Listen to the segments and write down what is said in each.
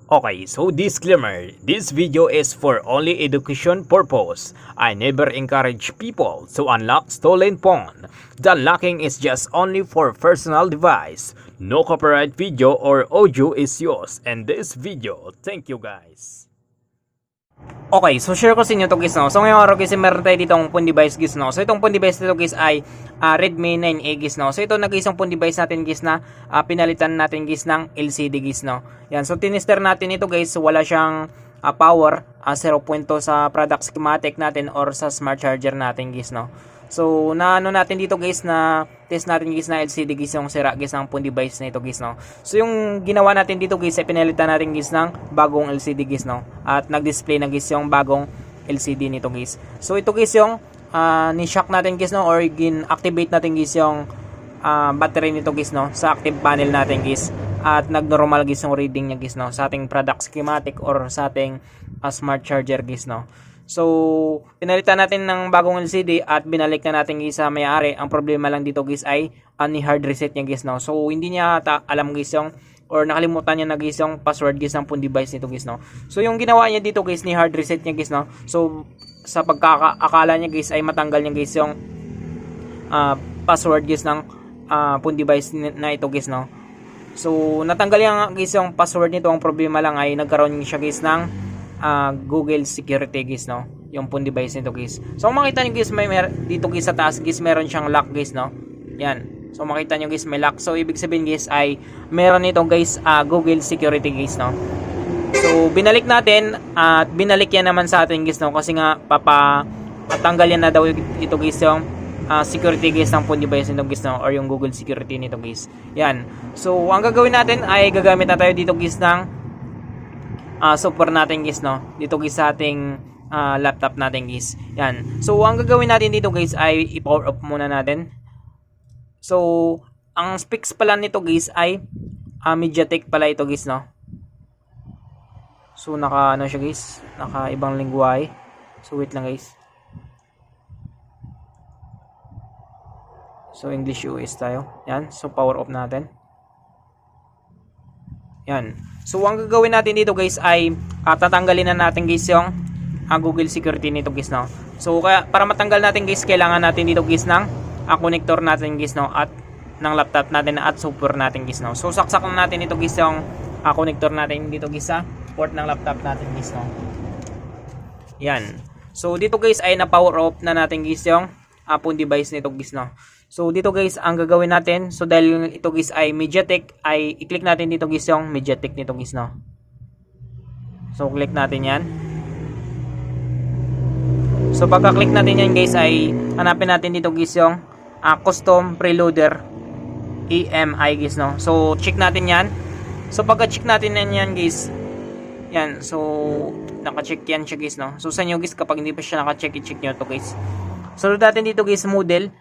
Okay, so disclaimer, this video is for only education purpose. I never encourage people to unlock stolen phone. The unlocking is just only for personal device. No copyright video or audio is used in this video. Thank you guys. Okay, so share ko sa inyo to guys, no. So ngayong araw guys, meron tayo ditong phone device guys, no. So itong phone device nito guys ay Redmi 9A guys, no. So ito nag-isang phone device natin guys na pinalitan natin guys ng LCD guys, no. Yan, so tinister natin ito guys, so wala siyang power, 0.2 sa product schematic natin or sa smart charger natin guys, no. So naano natin dito guys, na test natin guys na LCD guys yung sira guys ng phone device na ito guys, no. So yung ginawa natin dito guys ay pinalitan natin guys ng bagong LCD guys, no. At nag-display na guys yung bagong LCD nito guys. So ito guys yung ni-shock natin guys, no, or gin-activate natin guys yung battery nito guys, no, sa active panel natin guys. At nag-normal guys yung reading niya guys, no, sa ating product schematic or sa ating smart charger guys, no. So, pinalitan natin ng bagong LCD at binalik na natin guys sa may-ari. Ang problema lang dito guys ay ni-hard reset niya guys, no. So, hindi niya alam guys yung, or nakalimutan niya na guys yung password guys ng phone device nito guys, no. So, yung ginawa niya dito guys, ni-hard reset niya guys, no. So, sa pagkakaakala niya guys ay matanggal niya guys yung password guys ng phone device na ito guys, no. So, natanggal niya guys yung password nito. Ang problema lang ay nagkaroon siya guys ng Google security guys, no, yung phone device nito guys. So makita nyo guys, may dito guys sa taas guys, meron siyang lock guys, no. Yan, so makita nyo guys may lock. So ibig sabihin guys ay meron nito guys Google security guys, no. So binalik natin at binalik yan naman sa atin guys, no, kasi nga tanggal yan na daw ito guys yung security guys ng phone device nito guys, no, or yung Google security nito guys. Yan, so ang gagawin natin ay gagamit na tayo dito guys ng software natin guys, no, dito guys sa ating laptop natin guys. Yan, so ang gagawin natin dito guys ay i-power off muna natin. So ang specs pala nito guys ay MediaTek pala ito guys, no. So naka ano siya guys, naka ibang lengguwahe. So wait lang guys. So English US tayo. Yan, so power off natin. Yan. So ang gagawin natin dito guys ay tatanggalin na natin guys yung Google security nito guys, no. So kaya para matanggal natin guys, kailangan natin dito guys ng connector natin guys, no, at ng laptop natin at software natin guys, no. So saksak na natin ito guys yung connector natin dito guys sa port ng laptop natin guys, no. Yan. So dito guys ay na power off na natin guys yung phone device nito guys, no. So dito guys ang gagawin natin, so dahil ito guys ay MediaTek, ay i-click natin dito guys yung MediaTek nito guys, no. So click natin yan. So pagka-click natin yan guys ay hanapin natin dito guys yung custom preloader EMI guys, no. So check natin yan. So pagka-check natin yan guys, yan, so naka-check yan siya guys, no. So sa inyo guys, kapag hindi pa siya naka-check, i-check nyo to guys. So natin dito guys model.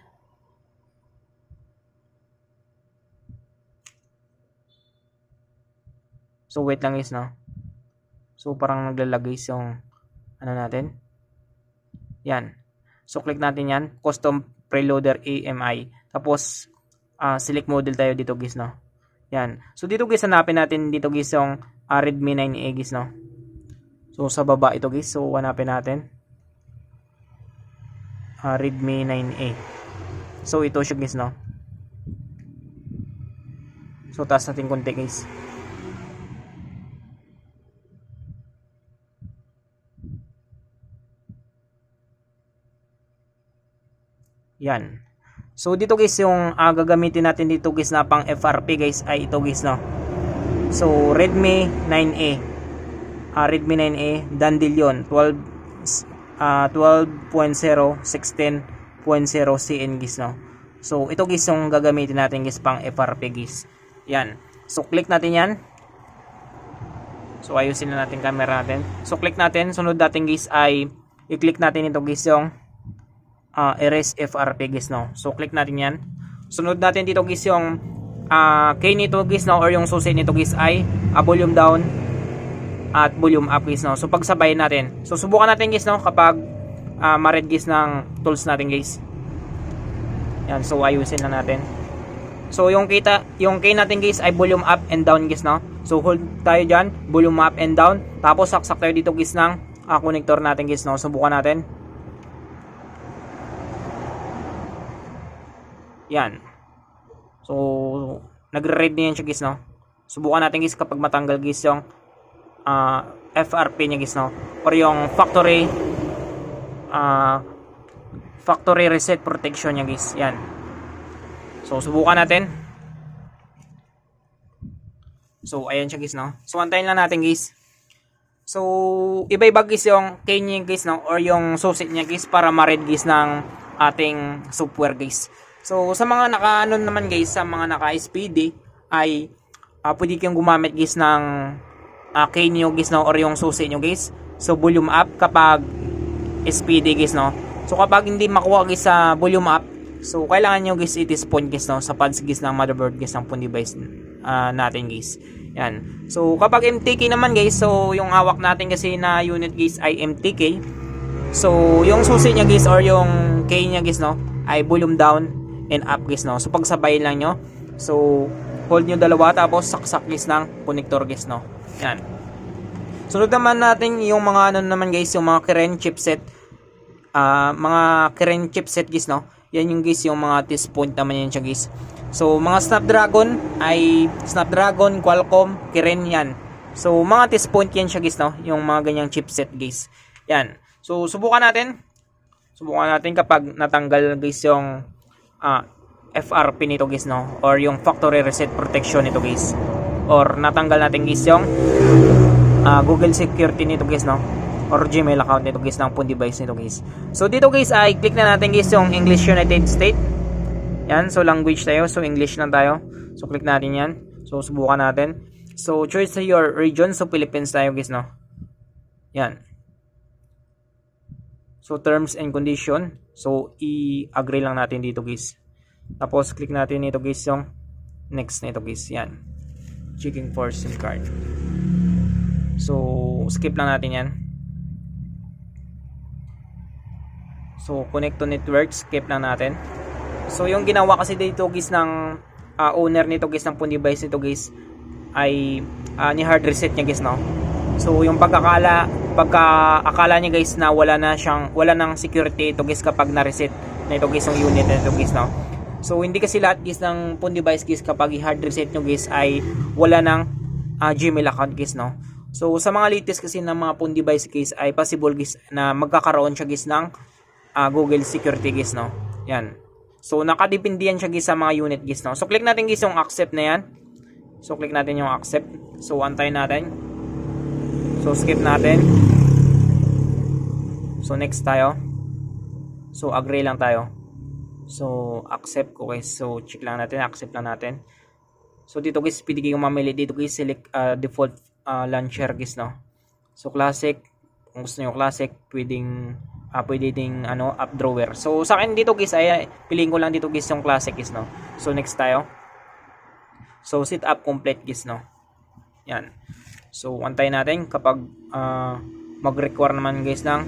So wait lang guys, no. So parang naglalag guys yung ano natin. Yan. So click natin yan, custom preloader EMI. Tapos select model tayo dito guys, no. Yan. So dito guys hanapin natin dito guys yung Redmi 9A guys, no. So sa baba ito guys. So hanapin natin Redmi 9A. So ito siya guys, no. So taas natin konti guys. Yan. So dito guys yung gagamitin natin dito guys na pang FRP guys ay ito guys, no. So Redmi 9A. Redmi 9A Dandelion 12.0 16.0 CN guys, no. So ito guys yung gagamitin natin guys pang FRP guys. Yan. So click natin yan. So ayusin na natin camera natin. So click natin, sunod natin guys ay i-click natin ito guys yung erase FRP guys, no. So click natin yan. Sunod natin dito guys yung key nito guys, no, or yung susi nito guys ay volume down at volume up guys, no. So pagsabayin natin. So subukan natin guys, no, kapag ma-read guys ng tools natin guys. Yan, so ayusin na natin. So yung key natin guys ay volume up and down guys, no. So hold tayo diyan, volume up and down. Tapos saksak tayo dito guys ng connector natin guys, no. Subukan natin. Yan. So nagre-read na yan siya guys, no. Subukan natin guys kapag matanggal guys yung FRP niya guys, no, or yung factory reset protection niya guys. Yan. So subukan natin. So ayan siya guys, no. So antayin lang natin guys. So iba-iba guys yung key niya guys, no, or yung susi niya guys para ma-read guys ng ating software guys. So sa mga naka-ano naman guys, sa mga naka-SPD ay pwede kayong gumamit guys ng key nyo guys, no, or yung susi nyo guys. So volume up kapag SPD guys, no. So kapag hindi makuha guys sa volume up, so kailangan nyo guys i-test-point guys, no, sa pads guys ng motherboard guys ng phone device natin guys. Yan. So kapag MTK naman guys, so yung hawak natin kasi na unit guys ay MTK. So yung susi niya guys or yung key niya guys, no, ay volume down and up guys, no. So pagsabay lang nyo. So hold nyo dalawa tapos saksak guys ng connector guys, no. Yan. Sunod naman natin yung mga ano naman guys, yung mga Kirin chipset. Mga Kirin chipset guys, no. Yan yung guys, yung mga test point naman yan siya guys. So mga Snapdragon ay Snapdragon, Qualcomm, Kirin yan. So mga test point yan siya guys, no. Yung mga ganyang chipset guys. Yan. So subukan natin. Subukan natin kapag natanggal guys yung FRP nito guys, no, or yung factory reset protection nito guys, or natanggal natin guys yung Google security nito guys, no, or Gmail account nito guys ng phone device nito guys. So dito guys ay click na natin guys yung English United States. Yan, so language tayo, so English lang tayo. So click natin yan. So subukan natin. So choose your region, so Philippines tayo guys, no. Yan. So terms and condition, so i-agree lang natin dito guys. Tapos click natin nito guys yung next nito guys. Yan. Checking for SIM card. So skip lang natin yan. So connect to network, skip lang natin. So yung ginawa kasi dito guys ng owner nito guys ng phone device nito guys ay ni hard reset niya guys, no. So yung pagkaakala niya guys na wala nang security ito guys kapag na-reset na ito guys yung unit nito guys, no. So hindi kasi lahat guys ng phone device guys kapag i-hard reset nyo guys ay wala ng Gmail account guys, no. So sa mga latest kasi ng mga phone device guys ay possible guys na magkakaroon siya guys ng Google security guys, no. Yan. So nakadepende yan siya guys sa mga unit guys, no. So click natin guys yung accept na yan. So click natin yung accept. So antayin natin. So skip natin. So next tayo. So agree lang tayo. So accept ko guys. So check lang natin, accept lang natin. So dito guys, pwede kayong mamili dito guys, select default launcher guys, no. So classic, kung gusto niyo classic, pwede ding app drawer. So sa akin dito guys ay piliin ko lang dito guys yung classic guys, no. So next tayo. So setup complete guys, no. Yan. So antayin natin kapag mag-require naman guys ng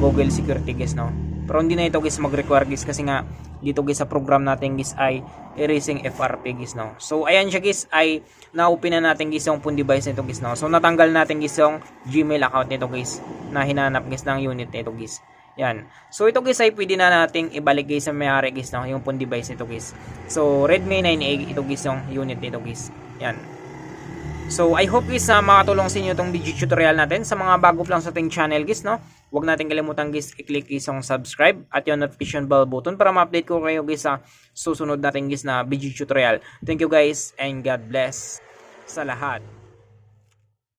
Google security guys, no. Pero hindi na ito guys mag-require guys kasi nga dito guys sa program natin guys ay erasing FRP guys, no. So ayan siya guys, ay na-open na natin guys yung phone device nito guys, no. So natanggal natin guys yung Gmail account nito guys na hinanap guys ng unit nito guys. Yan. So ito guys ay pwede na nating ibalik guys sa may-ari guys, no, yung phone device nito guys. So Redmi 9A ito guys yung unit nito guys. Yan. So I hope guys na makatulong sa inyo itong video tutorial natin. Sa mga bago pa lang sa ating channel guys, no, huwag natin kalimutan guys i-click guys yung subscribe at yung notification bell button para ma-update ko kayo guys sa susunod natin guys na video tutorial. Thank you guys and God bless sa lahat.